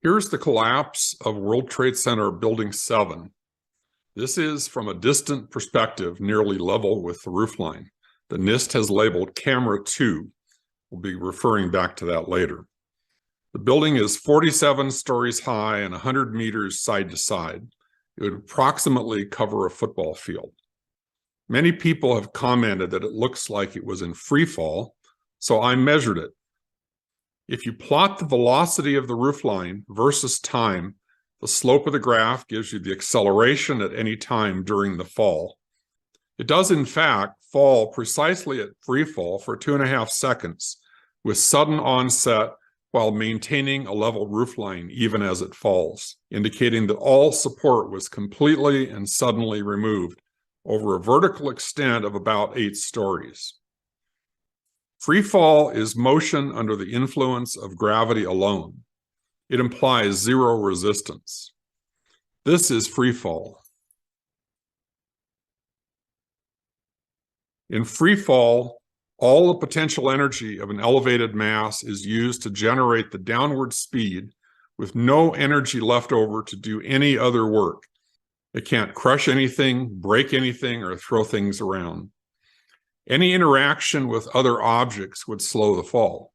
Here's the collapse of World Trade Center Building 7. This is from a distant perspective, nearly level with the roofline. The NIST has labeled Camera 2. We'll be referring back to that later. The building is 47 stories high and 100 meters side to side. It would approximately cover a football field. Many people have commented that it looks like it was in free fall, so I measured it. If you plot the velocity of the roofline versus time, the slope of the graph gives you the acceleration at any time during the fall. It does, in fact, fall precisely at free fall for 2.5 seconds, with sudden onset while maintaining a level roofline even as it falls, indicating that all support was completely and suddenly removed over a vertical extent of about 8 stories. Free fall is motion under the influence of gravity alone. It implies zero resistance. This is free fall. In free fall, all the potential energy of an elevated mass is used to generate the downward speed with no energy left over to do any other work. It can't crush anything, break anything, or throw things around. Any interaction with other objects would slow the fall.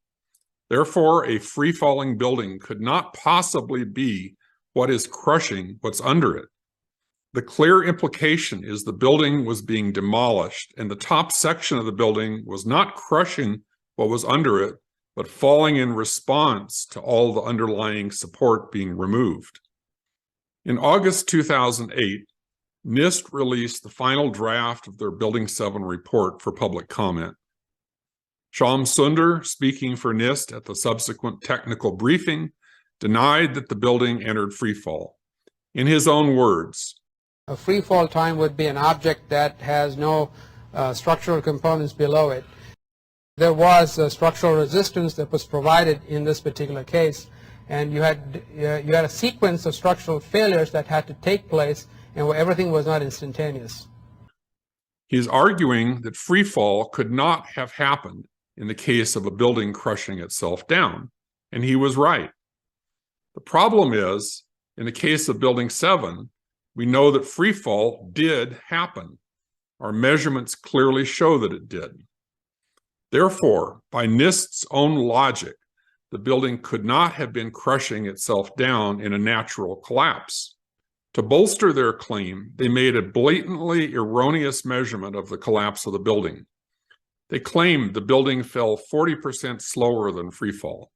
Therefore, a free-falling building could not possibly be what is crushing what's under it. The clear implication is the building was being demolished, and the top section of the building was not crushing what was under it, but falling in response to all the underlying support being removed. In August 2008, NIST released the final draft of their Building 7 report for public comment. Shyam Sunder, speaking for NIST at the subsequent technical briefing, denied that the building entered freefall. In his own words, a freefall time would be an object that has no structural components below it. There was a structural resistance that was provided in this particular case, and you had a sequence of structural failures that had to take place, and where everything was not instantaneous. He's arguing that free fall could not have happened in the case of a building crushing itself down, and he was right. The problem is, in the case of Building 7, we know that free fall did happen. Our measurements clearly show that it did. Therefore, by NIST's own logic, the building could not have been crushing itself down in a natural collapse. To bolster their claim, they made a blatantly erroneous measurement of the collapse of the building. They claimed the building fell 40% slower than freefall.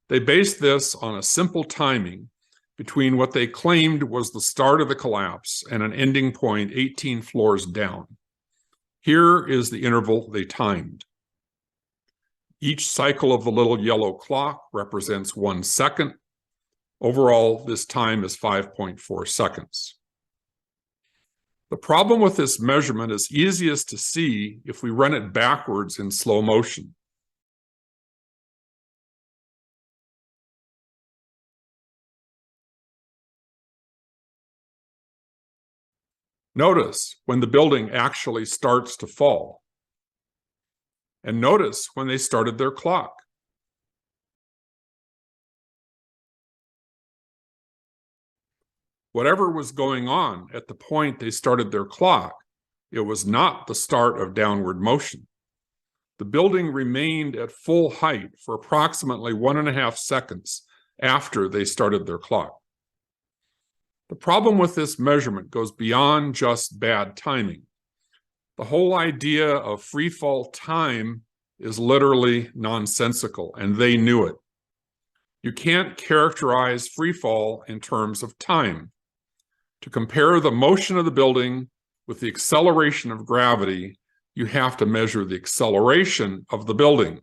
They based this on a simple timing between what they claimed was the start of the collapse and an ending point 18 floors down. Here is the interval they timed. Each cycle of the little yellow clock represents 1 second. Overall, this time is 5.4 seconds. The problem with this measurement is easiest to see if we run it backwards in slow motion. Notice when the building actually starts to fall. And notice when they started their clock. Whatever was going on at the point they started their clock, it was not the start of downward motion. The building remained at full height for approximately 1.5 seconds after they started their clock. The problem with this measurement goes beyond just bad timing. The whole idea of free fall time is literally nonsensical, and they knew it. You can't characterize free fall in terms of time. To compare the motion of the building with the acceleration of gravity, you have to measure the acceleration of the building.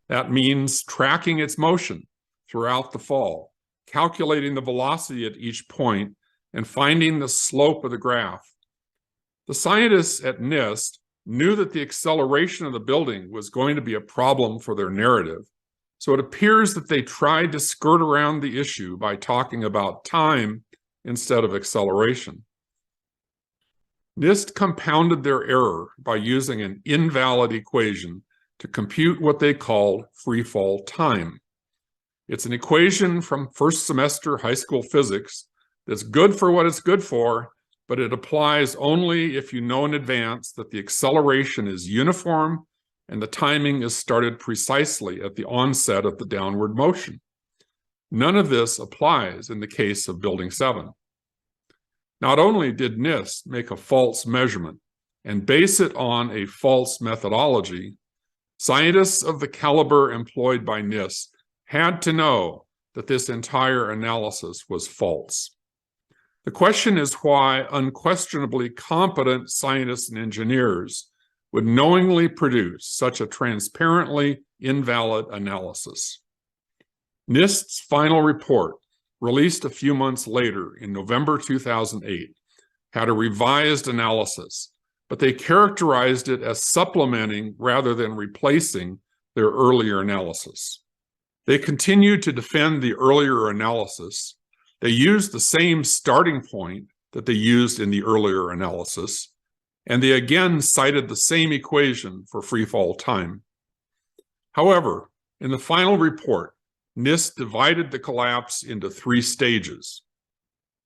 That means tracking its motion throughout the fall, calculating the velocity at each point, and finding the slope of the graph. The scientists at NIST knew that the acceleration of the building was going to be a problem for their narrative, so it appears that they tried to skirt around the issue by talking about time instead of acceleration. NIST compounded their error by using an invalid equation to compute what they called free fall time. It's an equation from first semester high school physics that's good for what it's good for, but it applies only if you know in advance that the acceleration is uniform and the timing is started precisely at the onset of the downward motion. None of this applies in the case of Building 7. Not only did NIST make a false measurement and base it on a false methodology, scientists of the caliber employed by NIST had to know that this entire analysis was false. The question is why unquestionably competent scientists and engineers would knowingly produce such a transparently invalid analysis. NIST's final report, released a few months later in November 2008, had a revised analysis, but they characterized it as supplementing rather than replacing their earlier analysis. They continued to defend the earlier analysis. They used the same starting point that they used in the earlier analysis, and they again cited the same equation for freefall time. However, in the final report, NIST divided the collapse into 3 stages.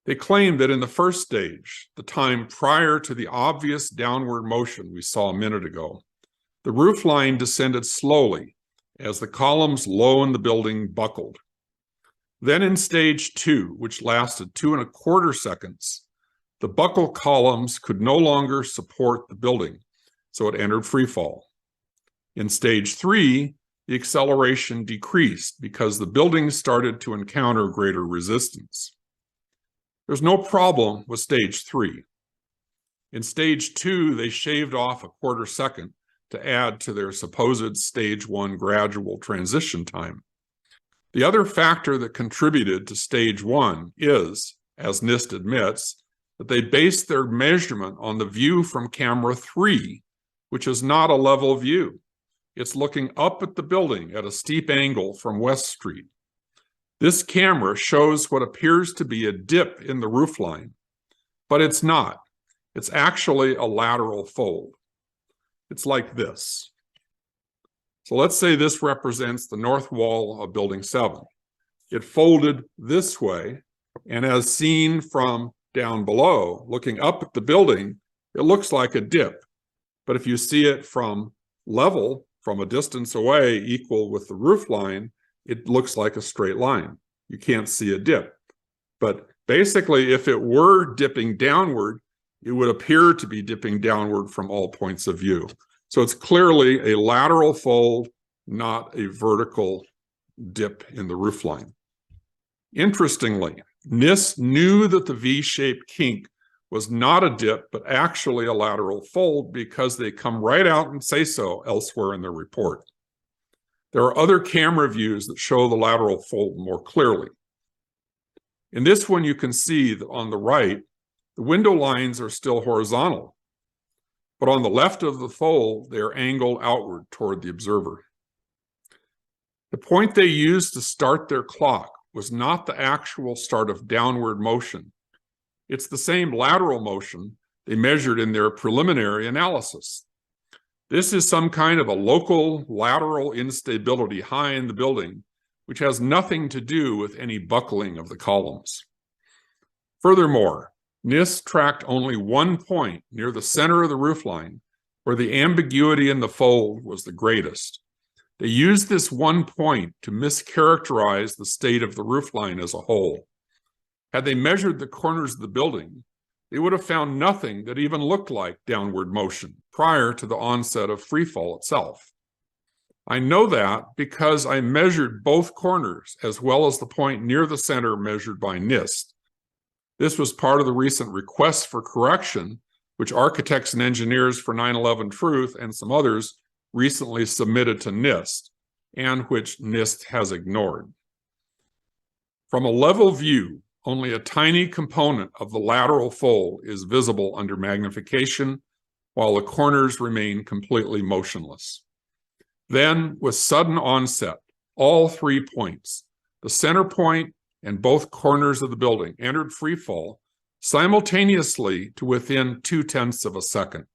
They claimed that in the first stage, the time prior to the obvious downward motion we saw a minute ago, the roof line descended slowly as the columns low in the building buckled. Then in stage 2, which lasted 2.25 seconds, the buckle columns could no longer support the building, so it entered freefall. In stage 3, the acceleration decreased because the building started to encounter greater resistance. There's no problem with stage 3. In stage 2, they shaved off 1/4 second to add to their supposed stage 1 gradual transition time. The other factor that contributed to stage 1 is, as NIST admits, that they based their measurement on the view from camera 3, which is not a level view. It's looking up at the building at a steep angle from West Street. This camera shows what appears to be a dip in the roofline, but it's not. It's actually a lateral fold. It's like this. So let's say this represents the north wall of Building 7. It folded this way, and as seen from down below, looking up at the building, it looks like a dip. But if you see it from level, from a distance away equal with the roof line, it looks like a straight line. You can't see a dip. But basically, if it were dipping downward, it would appear to be dipping downward from all points of view. So it's clearly a lateral fold, not a vertical dip in the roof line. Interestingly, NIST knew that the V-shaped kink was not a dip, but actually a lateral fold because they come right out and say so elsewhere in their report. There are other camera views that show the lateral fold more clearly. In this one, you can see that on the right, the window lines are still horizontal, but on the left of the fold, they are angled outward toward the observer. The point they used to start their clock was not the actual start of downward motion. It's the same lateral motion they measured in their preliminary analysis. This is some kind of a local lateral instability high in the building, which has nothing to do with any buckling of the columns. Furthermore, NIST tracked only one point near the center of the roofline where the ambiguity in the fold was the greatest. They used this one point to mischaracterize the state of the roofline as a whole. Had they measured the corners of the building, they would have found nothing that even looked like downward motion prior to the onset of freefall itself. I know that because I measured both corners as well as the point near the center measured by NIST. This was part of the recent request for correction, which architects and engineers for 9/11 Truth and some others recently submitted to NIST, and which NIST has ignored. From a level view, only a tiny component of the lateral fold is visible under magnification, while the corners remain completely motionless. Then, with sudden onset, all 3 points, the center point and both corners of the building, entered freefall simultaneously to within 0.2 of a second.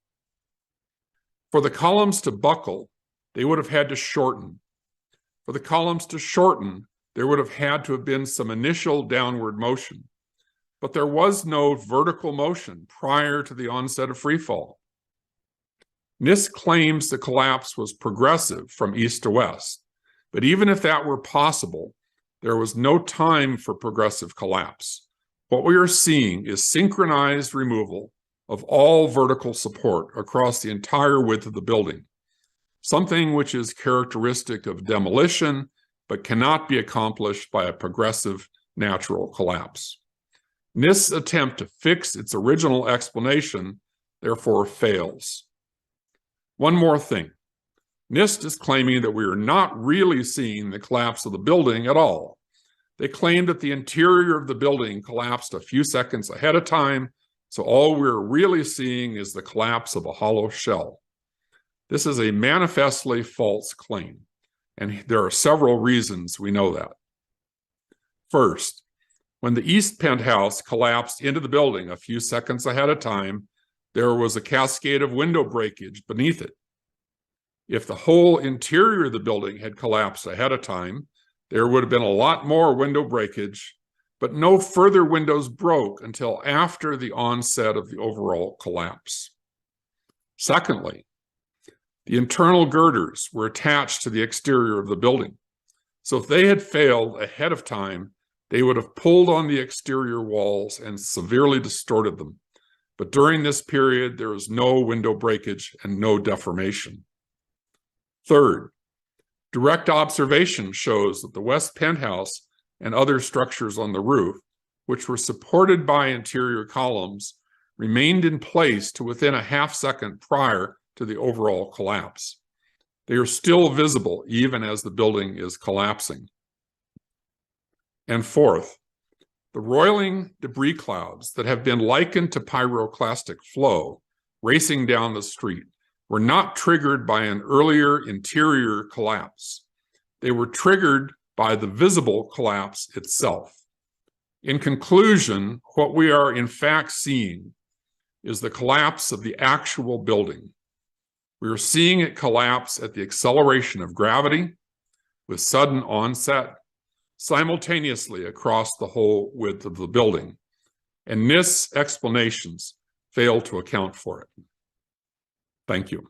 For the columns to buckle, they would have had to shorten. For the columns to shorten, there would have had to have been some initial downward motion, but there was no vertical motion prior to the onset of freefall. NIST claims the collapse was progressive from east to west, but even if that were possible, there was no time for progressive collapse. What we are seeing is synchronized removal of all vertical support across the entire width of the building, something which is characteristic of demolition, but cannot be accomplished by a progressive natural collapse. NIST's attempt to fix its original explanation, therefore, fails. One more thing. NIST is claiming that we are not really seeing the collapse of the building at all. They claim that the interior of the building collapsed a few seconds ahead of time, so all we're really seeing is the collapse of a hollow shell. This is a manifestly false claim, and there are several reasons we know that. First, when the east penthouse collapsed into the building a few seconds ahead of time, there was a cascade of window breakage beneath it. If the whole interior of the building had collapsed ahead of time, there would have been a lot more window breakage, but no further windows broke until after the onset of the overall collapse. Secondly, the internal girders were attached to the exterior of the building. So if they had failed ahead of time, they would have pulled on the exterior walls and severely distorted them. But during this period, there is no window breakage and no deformation. Third, direct observation shows that the west penthouse and other structures on the roof, which were supported by interior columns, remained in place to within a half second prior to the overall collapse. They are still visible even as the building is collapsing. And fourth, the roiling debris clouds that have been likened to pyroclastic flow racing down the street were not triggered by an earlier interior collapse. They were triggered by the visible collapse itself. In conclusion, what we are in fact seeing is the collapse of the actual building. We are seeing it collapse at the acceleration of gravity with sudden onset, simultaneously across the whole width of the building, and NIST's explanations fail to account for it. Thank you.